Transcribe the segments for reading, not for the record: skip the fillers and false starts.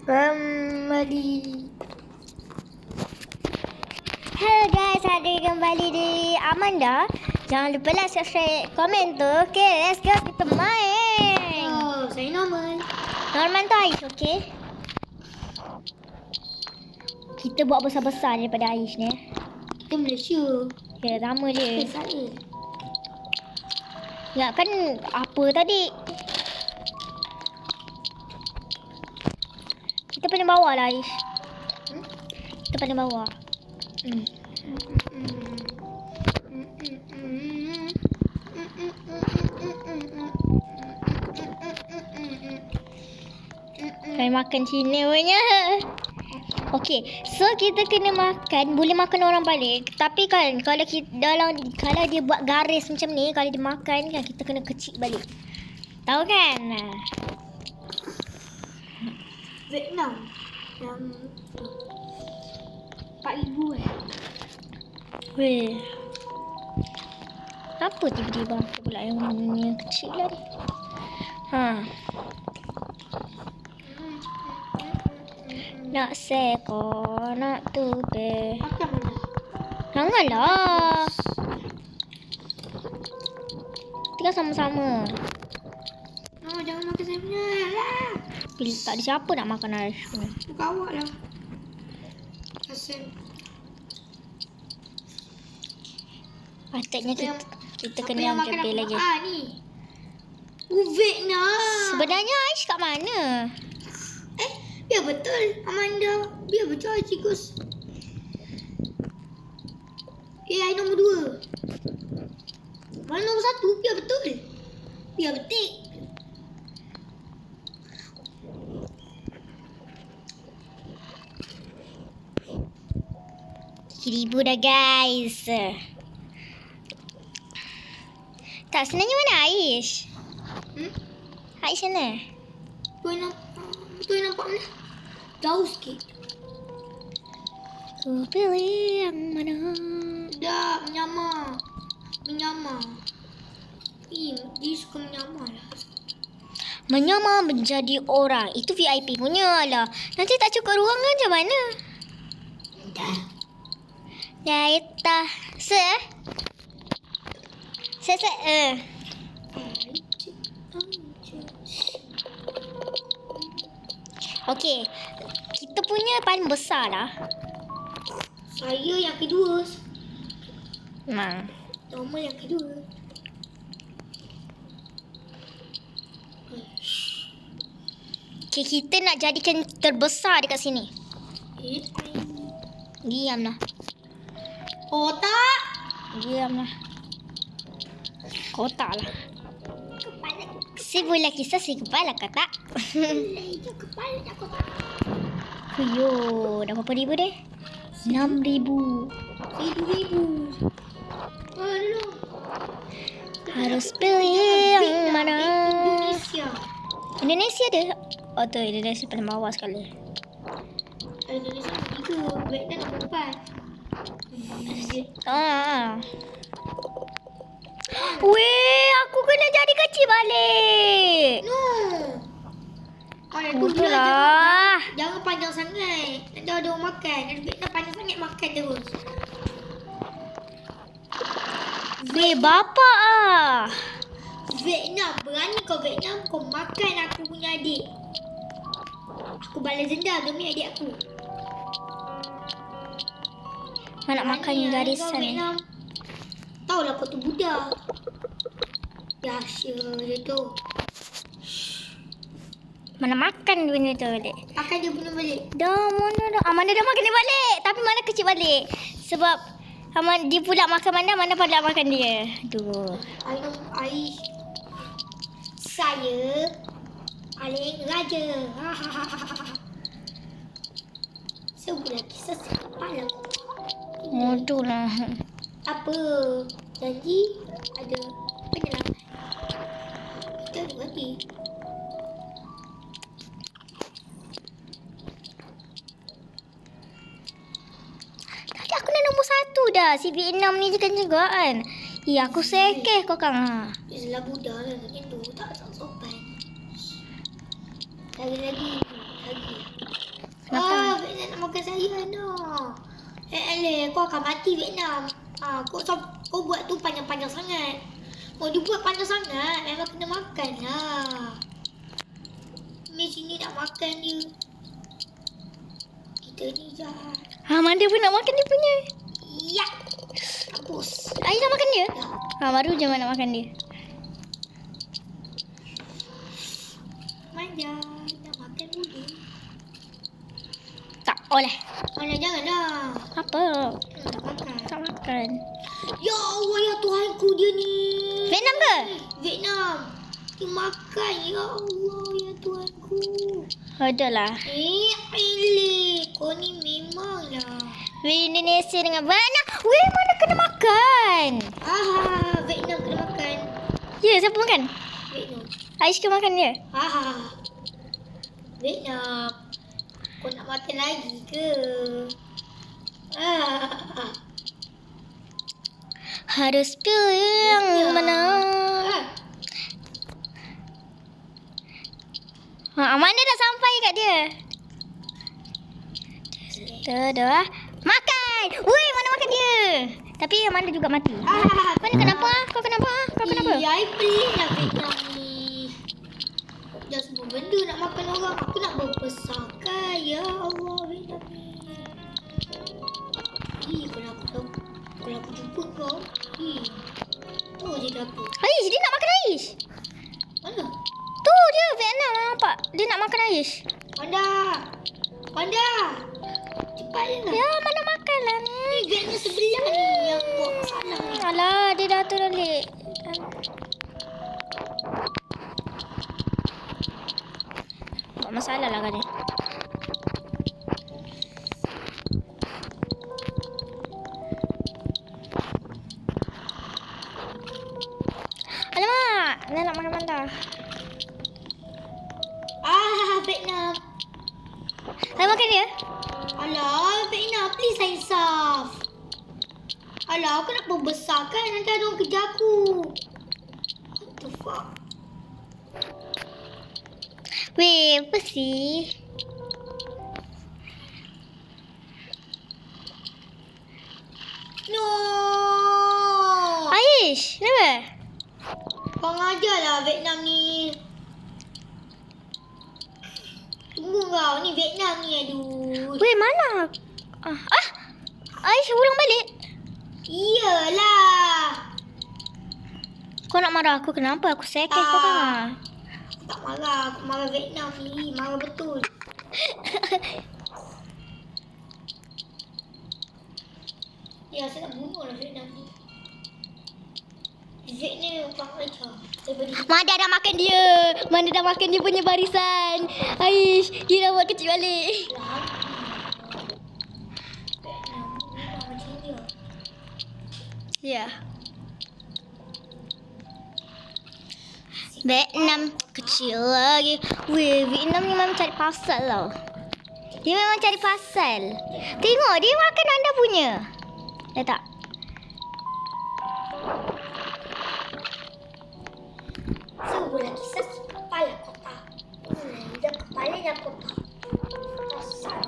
Kembali. Hello guys, ada kembali di Amanda. Jangan lupa like, subscribe, komen tu. Okay, let's go, kita main. Oh, saya Norman. Norman tu Aish, okay? Kita buat besar-besar daripada Aish ni. Kita Malaysia. Ya, sama je. Saya. Ya kan, apa tadi? Kita paling bawah lah Aish. Kita paling bawah. Saya makan Cina punya. Okey, so kita kena makan, boleh makan orang balik. Tapi kan kalau kita kalau dia buat garis macam ni, kalau dia makan kan kita kena kecil balik. Tahu kan? Vietnam. Yang 4,000 Weh. Apa tiba-tiba aku pula yang kecil lah ni? Nak seko, nak tube. Makan mana? Janganlah. Tinggal sama-sama. Oh, jangan makan saya punya lah. Bila tak ada siapa nak makan Aish punya. Bukan awak lah. Asal. Patutnya kita kena makan ambil lagi. Ni. Vietnam. Sebenarnya Aish kat mana? Biar betul Amanda. Biar betul Cikus. AI nombor 2. Mana nombor 1? Biar betul. Biar betik. RM1,000 dah guys. Tak, sebenarnya mana Aish? Aish mana? Betul nampak mana? Jauh sikit. Ku pilih yang mana? Dah menyamar. Dia suka menyamar lah. Menyamar menjadi orang. Itu VIP punya lah. Nanti tak cukup ruang kan macam mana? Dah. Dah itu. Se. Okey. Kita punya paling besar lah. Saya yang kedua. Nah. Normal yang kedua. Okay, kita nak jadikan terbesar dekat sini. Diamlah. Otak. Diamlah. Kotak lah. Si bola kisah si kepala kotak. Kepala dah kotak. Fuyo, dah berapa ribu deh? 6,000. 1,000. Aduh. Harus pilih yang mana? Indonesia. Indonesia ada? Oh tu, Indonesia paling bawah sekali. Indonesia nombor 3. Vietnam nombor 4. Weh, aku kena jadi kecil balik. No. Betul lah. Jangan panjang sangat. Nanti ada orang makan. Nanti Vietnam panjang sangat makan terus. Weh, bapak ah. Vietnam, berani kau Vietnam, kau makan aku punya adik. Aku balas dendam demi adik aku. Mana nak makan Berani garisan kau ni? Vietnam. Tahulah kau tu budak. Biasa dia tu. Mana makan benda tu balik? Makan dia punya balik. Dah, mana dah. Amanda dah makan dia balik. Tapi mana kecil balik. Sebab dia pula makan mana pula makan dia. Aduh. Saya paling raja. Sebuah kisah kepala. Mudah lah. Apa? Janji ada penyelamat. Kita ada lagi. Tadi aku dah nombor 1 dah. Si Vietnam ni je kan juga kan. Ya, aku sekeh kau kan. Dia salah budak lah. Macam tu. Tak sopan. Lagi. makan saya nak. Kau akan mati Vietnam. Kau buat tu panjang-panjang sangat. Kau dia buat panjang sangat, memang kena makan lah. Mi sini nak makan dia. Kita ni jahat. Amanda pun nak makan dia punya. Ya. Habis. Air nak makan dia? Ya. Baru je nak makan dia. Manja, nak makan boleh. Tak boleh. Mana janganlah. Apa? Tak makan. Tak makan. Ya Allah, ya Tuhanku dia ni. Vietnam ke? Vietnam. Dia makan, ya Allah, ya Tuhanku. Adalah. Pilih. Kau ni memanglah. Indonesia dengan Vietnam. Weh, mana kena makan? Vietnam kena makan. Ya, siapa makan? Vietnam. Aish ke makan dia? Vietnam. Kau nak makan lagi ke? Harus pilih yang mana? Amanda dah sampai kat dia. Dah. Makan! Woi, mana makan dia? Tapi Amanda juga mati. Mana kenapa? Kau kenapa? Kau kenapa? I pelik lah Vietnam ni. Dah semua benda nak makan orang. Aku nak berbesarkan. Ya Allah, Vietnam ni. Kalau aku jumpa kau. Tu je dapur. Aish, dia nak makan Aish. Mana? Tu dia Vietnam nampak. Dia nak makan Aish. Panda. Cepatlah. Ya, mana makan lah ni. Ni Vietnam sebelah ni yang buat masalah ni. Alah, dia dah tu balik. Buat masalah lah kan dia. Alamak, dia nak makan mentah. Vietnam. Saya makan dia. Alah, Vietnam, please saya insaf. Alah, aku nak membesarkan. Nanti ada orang kejar aku. What the fuck? Weh, apa sih? No. Aish, kenapa? Kau ajarlah Vietnam ni. Tunggu kau. Ni Vietnam ni, aduh. Weh, mana? Aish ulang balik. Iyalah. Kau nak marah aku kenapa? Aku sekeh kau kan? Aku tak marah. Aku marah Vietnam ni. Marah betul. Ya, saya nak bunuh lah Vietnam ni. Vietnam tak ajar. Manda dah makan dia. Manda dah makan dia punya barisan. Aish, dia dah buat kecil balik. Ya. Vietnam kecil lagi. Weh, Vietnam ni memang cari pasal tau. Dia memang cari pasal. Tengok, dia makan anda punya. Dah tak? Sebuah kisah kepala kotak. Dia kepalanya kotak. Kotak sana.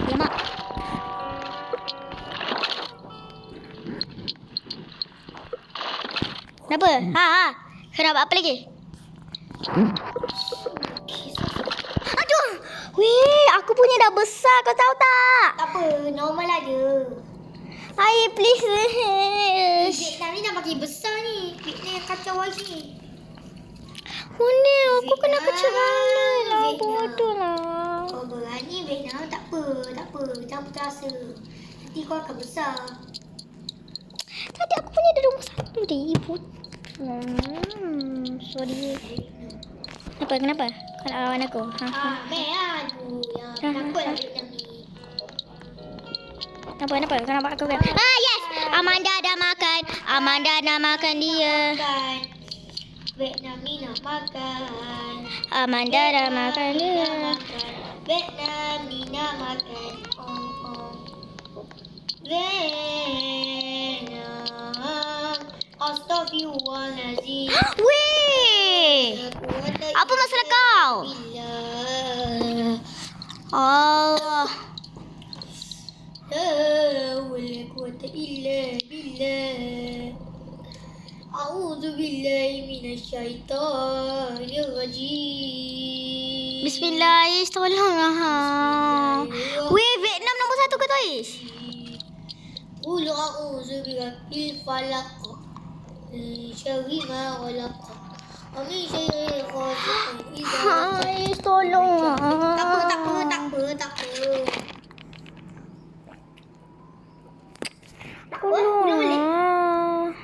Lemak. Kenapa? Kenapa? Apa lagi? Aduh. Weh, aku punya dah besar. Kau tahu tak? Tak apa, normal aja. Air, please. Vietnam ni dah makin besar ni. Vietnam yang kacau lagi ni. Oh ni, aku kena kecil balik lah. Vietnam. Bodoh lah. Kau berani Vietnam, tak apa. Jangan putus asa. Nanti kau akan besar. Tadi aku punya dah nombor 1 deh. Ibu. Sorry. Kenapa? Kau nak lawan aku? Meh aduh. Ya, kenapa lah Vietnam ni? Kenapa? Kau nampak aku kan? Yes! Amanda dah makan. Amanda dah makan dia. Makan. Vietnam ni nak makan. Amanda dah makan dia. Vietnam ni nak makan. Vietnam. Astaghfirullahaladzim. Weh! billah. A'udzu billahi minasyaitonir rajim. Bismillah, Ish. Tolonglah. Weh, Vietnam nombor 1 ke tu, Ish? Qul a'udzu birabbil falaq. Min syarri ma khalaq. Wa min syarri ghasiqin idza waqab. Ish, tolonglah. Tak apa. Tolonglah.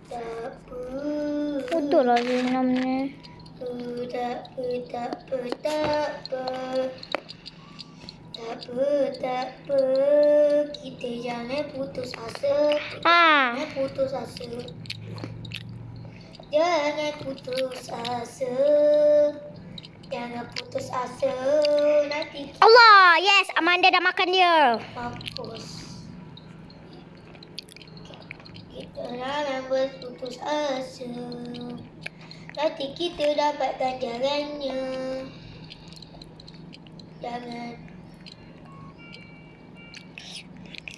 Tak apa. Betul lah Vietnam ni. Tak apa. Kita jangan putus asa. Jangan putus asa. Nanti Allah, yes. Amanda dah makan dia. mampus. Kita jangan berputus asa. Nanti kita dapat ganjarannya. Jangan.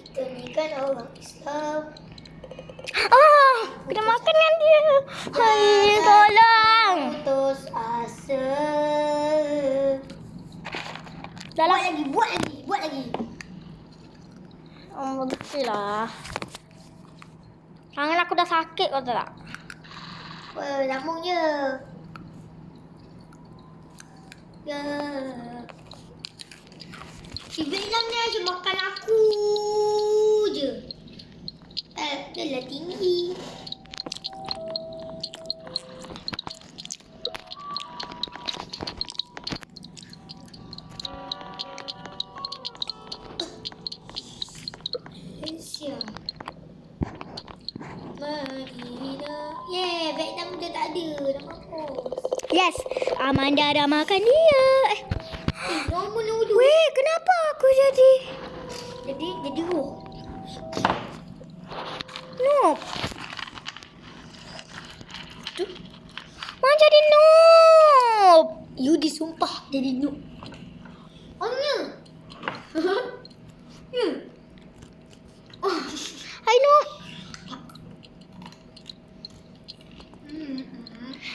Kita ni kan orang Islam. Kena makan dengan dia. Hai, tolong. Putus asa. Dah lah. Buat lagi. Oh, betul lah. Tangan aku dah sakit, kau tahu tak? Lambung je. Ya. Si Vietnam ni asyik makan aku je. Dia lah tinggi. Siap. Marina. Yeah, Vietnam dia tak ada. Dah mampus. Yes, Amanda dah makan dia. Nombor dulu. Weh, kenapa aku jadi Jadi roh. noob? Mana jadi noob? You disumpah jadi noob. Mana? Hai noob.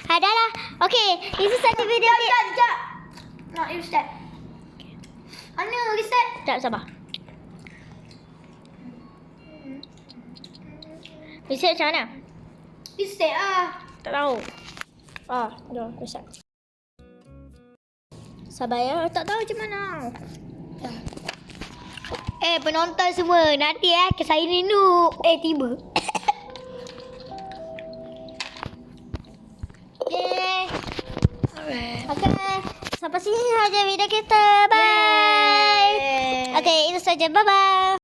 Ada lah. Okay, itu saja video kita. Sekejap. Nak reset. Mana reset? Sekejap, sabar. Reset macam mana? Reset ah. Tak tahu. Dah, reset. Sabar ya, tak tahu macam mana. Penonton semua, nanti saya ni noob. Tiba. Okay. Alright. Okay. Sampai sini saja video kita. Bye. Okay, itu saja. Bye-bye.